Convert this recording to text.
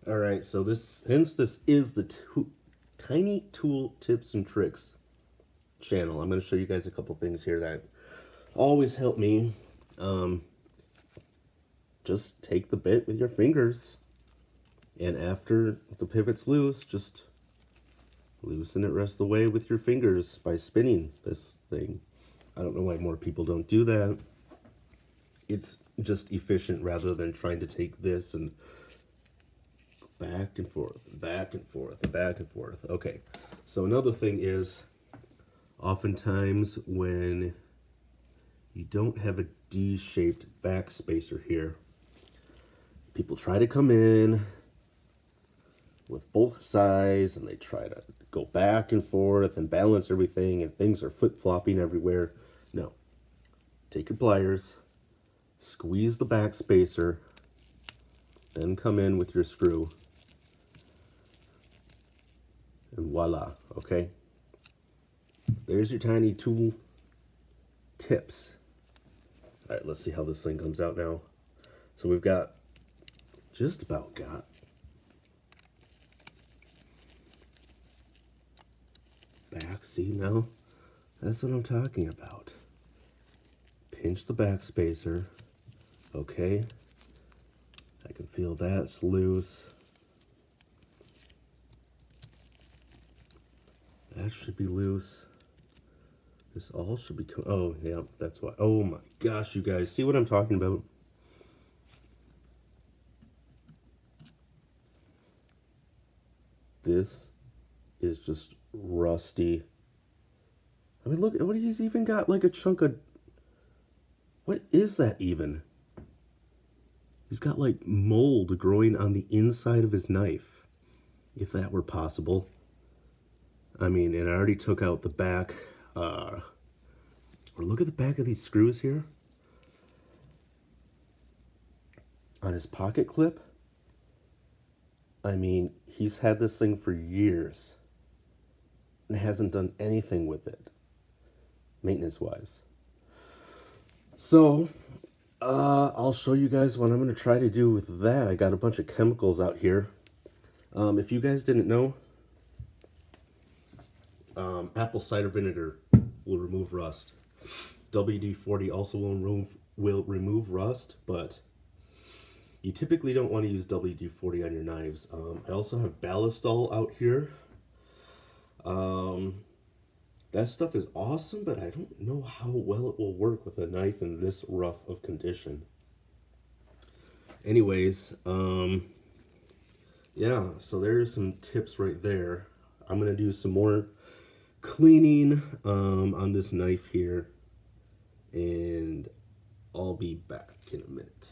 All right, so this is the Tiny Tool Tips and Tricks channel. I'm going to show you guys a couple things here that always help me. Just take the bit with your fingers, and after the pivot's loose, just loosen it rest of the way with your fingers by spinning this thing. I don't know why more people don't do that. It's just efficient rather than trying to take this and back and forth, back and forth, back and forth. Okay, so another thing is, oftentimes when you don't have a D-shaped back spacer here, people try to come in with both sides and they try to go back and forth and balance everything, and things are flip-flopping everywhere. No, take your pliers, squeeze the back spacer, then come in with your screw, and voila. Okay, there's your tiny tool tips. All right, let's see how this thing comes out now. So we've got just about got back. See, now that's what I'm talking about. Pinch the back spacer. Okay, I can feel that's loose. That should be loose. This all should be, oh yeah, that's why. Oh my gosh, you guys, see what I'm talking about? This is just rusty. I mean, look, what, he's even got like a chunk of, what is that even? He's got like mold growing on the inside of his knife, if that were possible. I mean, and I already took out the back, or look at the back of these screws here. On his pocket clip, I mean, he's had this thing for years and hasn't done anything with it, maintenance-wise. So, I'll show you guys what I'm going to try to do with that. I got a bunch of chemicals out here. If you guys didn't know, apple cider vinegar will remove rust. WD-40 also will remove rust, but you typically don't want to use WD-40 on your knives. I also have Ballistol out here. That stuff is awesome, but I don't know how well it will work with a knife in this rough of condition. Anyways, yeah, so there's some tips right there. I'm going to do some more cleaning on this knife here, and I'll be back in a minute.